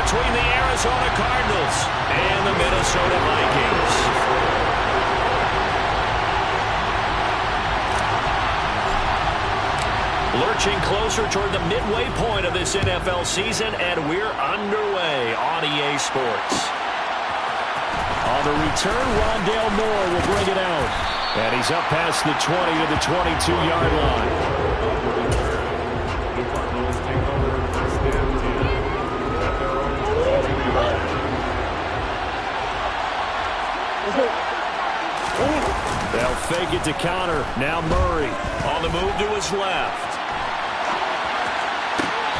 between the Arizona Cardinals and the Minnesota Vikings. Lurching closer toward the midway point of this NFL season, and we're underway on EA Sports. On the return, Rondale Moore will bring it out. And he's up past the 20 to the 22-yard line. They'll fake it to counter. Now Murray on the move to his left.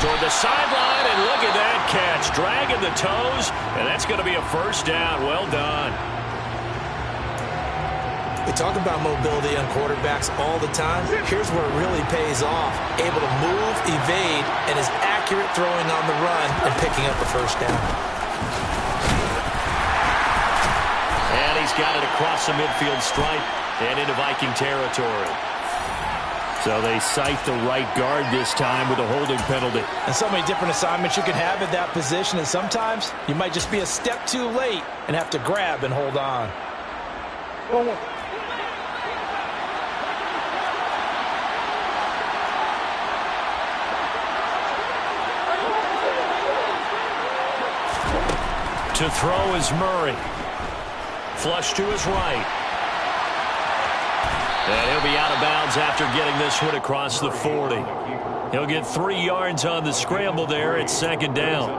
Toward the sideline, and look at that catch. Dragging the toes, and that's going to be a first down. Well done. We talk about mobility on quarterbacks all the time. Here's where it really pays off. Able to move, evade, and is accurate throwing on the run and picking up the first down. And he's got it across the midfield stripe and into Viking territory. So they cite the right guard this time with a holding penalty. And so many different assignments you can have at that position, and sometimes you might just be a step too late and have to grab and hold on. To throw is Murray. Flush to his right. And he'll be out of bounds after getting this one across the 40. He'll get 3 yards on the scramble there at second down.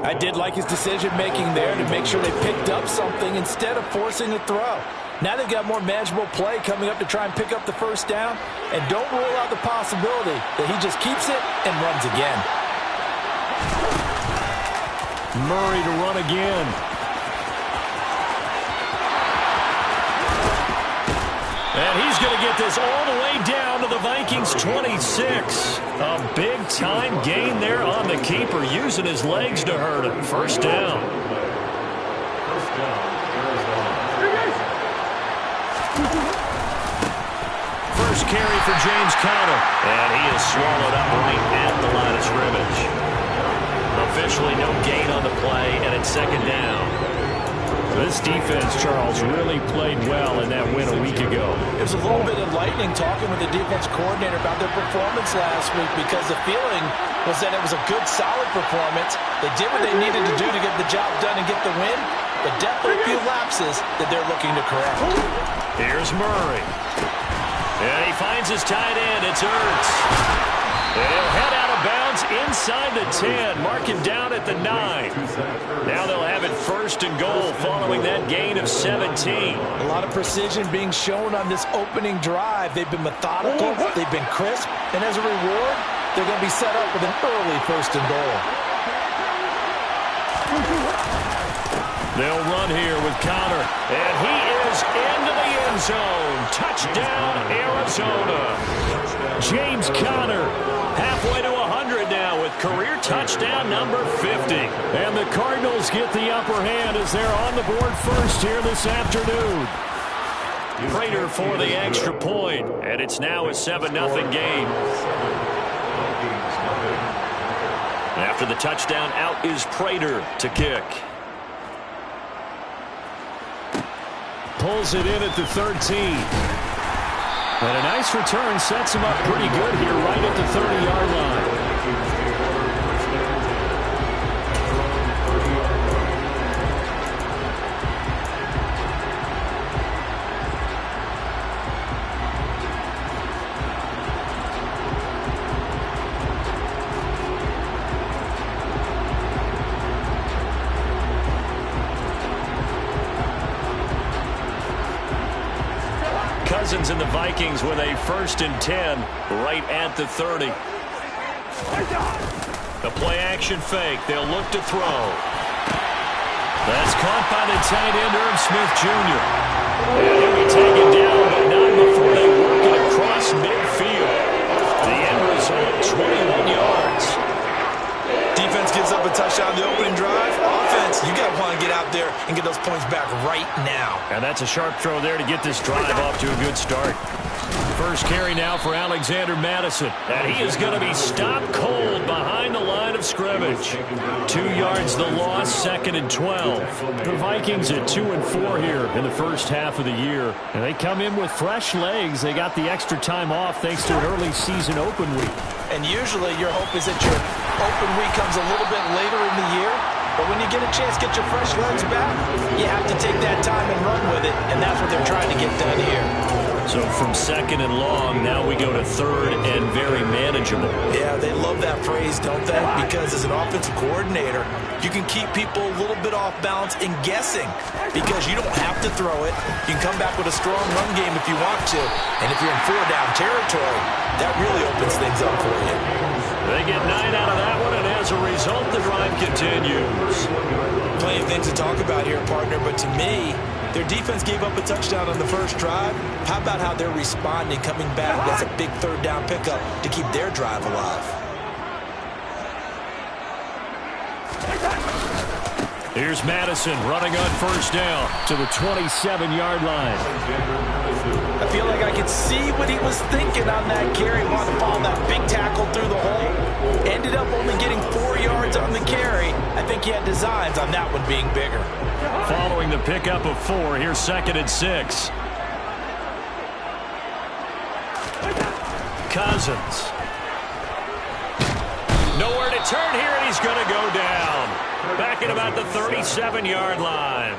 I did like his decision-making there to make sure they picked up something instead of forcing a throw. Now they've got more manageable play coming up to try and pick up the first down. And don't rule out the possibility that he just keeps it and runs again. Murray to run again. And he's going to get this all the way down to the Vikings' 26. A big-time gain there on the keeper, using his legs to hurt him. First down. First carry for James Conner. And he is swallowed up right at the line of scrimmage. Officially no gain on the play, and it's second down. This defense, Charles, really played well in that win a week ago. It was a little bit enlightening talking with the defense coordinator about their performance last week, because the feeling was that it was a good, solid performance. They did what they needed to do to get the job done and get the win, but definitely a few lapses that they're looking to correct. Here's Murray. And he finds his tight end. It's Ertz. And he'll head out of bounds inside the 10, marking down at the 9. Now they'll have it first and goal following that gain of 17. A lot of precision being shown on this opening drive. They've been methodical, they've been crisp, and as a reward, they're going to be set up with an early first and goal. They'll run here with Conner, and he is into the end zone. Touchdown, Arizona. James Conner, halfway to 100 now with career touchdown number 50. And the Cardinals get the upper hand as they're on the board first here this afternoon. Prater for the extra point, and it's now a 7-0 game. After the touchdown, out is Prater to kick. Pulls it in at the 13. And a nice return sets him up pretty good here right at the 30-yard line. Cousins and the Vikings with a 1st and 10 right at the 30. The play action fake. They'll look to throw. That's caught by the tight end, Irv Smith Jr. And he'll be taken down, but not before they work it across midfield. The end result, 21 yards. Defense gives up a touchdown on the opening drive. Offense, you got to want to get out there and get those points back right now. And that's a sharp throw there to get this drive off to a good start. First carry now for Alexander Mattison. And he is going to be stopped cold behind the line of scrimmage. 2 yards the loss, 2nd and 12. The Vikings at 2-4 here in the first half of the year. And they come in with fresh legs. They got the extra time off thanks to an early season open week. And usually your hope is that your open week comes a little bit later in the year. But when you get a chance to get your fresh legs back, you have to take that time and run with it. And that's what they're trying to get done here. So from 2nd and long, now we go to 3rd and very manageable. Yeah, they love that phrase, don't they? Because as an offensive coordinator, you can keep people a little bit off balance and guessing because you don't have to throw it. You can come back with a strong run game if you want to. And if you're in 4-down territory, that really opens things up for you. They get 9 out of that one, and as a result, the drive continues. Plenty of things to talk about here, partner, but to me, their defense gave up a touchdown on the first drive. How about how they're responding, coming back? That's a big 3rd down pickup to keep their drive alive. Here's Madison running on 1st down to the 27-yard line. I feel like I could see what he was thinking on that carry. Wanted to follow that big tackle through the hole. Ended up only getting 4 yards on the carry. I think he had designs on that one being bigger. Following the pickup of 4, here's 2nd and 6. Cousins. Nowhere to turn here, and he's going to go down. Back at about the 37-yard line.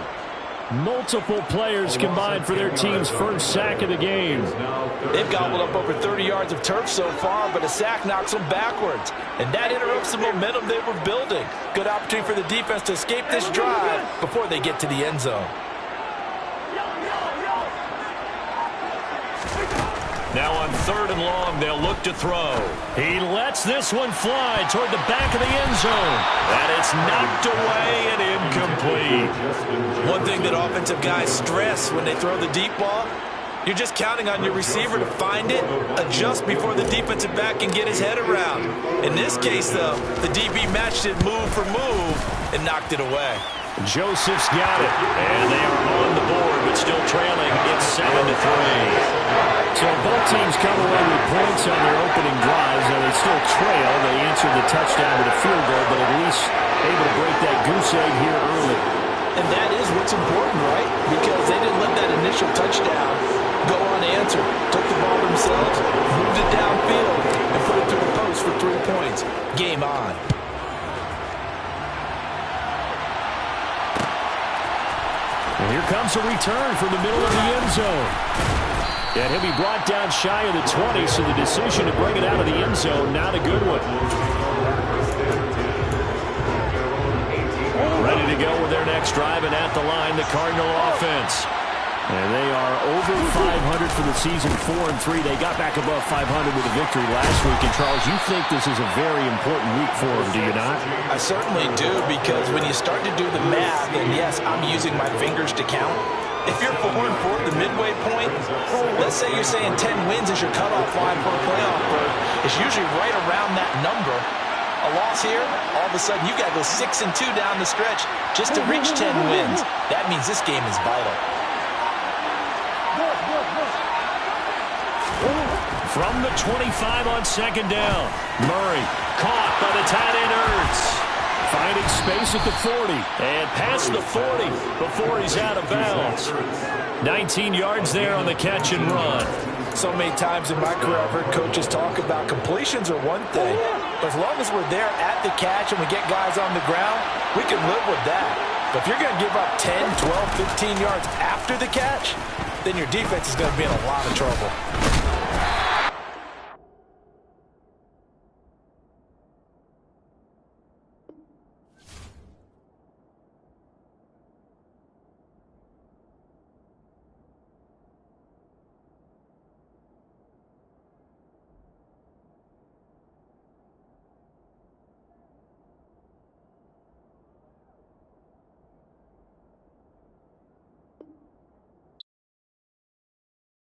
Multiple players combined for their team's first sack of the game. They've gobbled up over 30 yards of turf so far, but a sack knocks them backwards. And that interrupts the momentum they were building. Good opportunity for the defense to escape this drive before they get to the end zone. Now on 3rd and long, they'll look to throw. He lets this one fly toward the back of the end zone. And it's knocked away and incomplete. One thing that offensive guys stress when they throw the deep ball, you're just counting on your receiver to find it, adjust before the defensive back can get his head around. In this case, though, the DB matched it move for move and knocked it away. Joseph's got it, and they are on the board, but still trailing. It's 7-3. So both teams come away with points on their opening drives, and they still trail. They answered the touchdown with a field goal, but at least able to break that goose egg here early. And that is what's important, right? Because they didn't let that initial touchdown go unanswered. Took the ball themselves, moved it downfield, and put it through the post for 3 points. Game on. And here comes a return from the middle of the end zone. And he'll be brought down shy of the 20, so the decision to bring it out of the end zone, not a good one. Ready to go with their next drive, and at the line, the Cardinal offense. And they are over 500 for the season, 4-3. They got back above 500 with a victory last week. And, Charles, you think this is a very important week for them, do you not? I certainly do, because when you start to do the math, and yes, I'm using my fingers to count. If you're 4-4 at the midway point, let's say you're saying 10 wins is your cutoff line for a playoff berth. It's usually right around that number. A loss here, all of a sudden you got to go 6-2 down the stretch just to reach 10 wins. That means this game is vital. From the 25 on 2nd down, Murray caught by the tight end Ertz. Finding space at the 40 and past the 40 before he's out of bounds. 19 yards there on the catch and run. So many times in my career I've heard coaches talk about completions are one thing, but as long as we're there at the catch and we get guys on the ground, we can live with that. But if you're going to give up 10, 12, 15 yards after the catch, then your defense is going to be in a lot of trouble.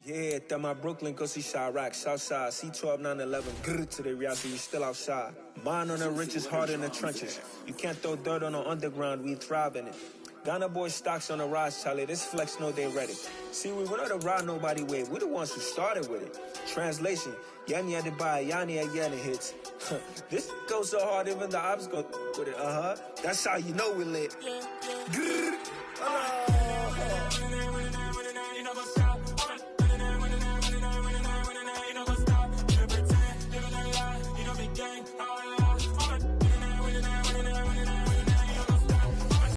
Yeah, that my Brooklyn, go see Chirac, Southside, C12, 911, grrr to the real, so you still outside. Mine on the riches, hard in the trenches. You can't throw dirt on the underground, we thrive in it. Ghana boy stocks on the rise, Charlie. This flex know they ready. See, we not to ride nobody way. We the ones who started with it. Translation, Yanni had to buy Yanni at Yanni hits. This goes so hard, even the ops go with it. That's how you know we lit.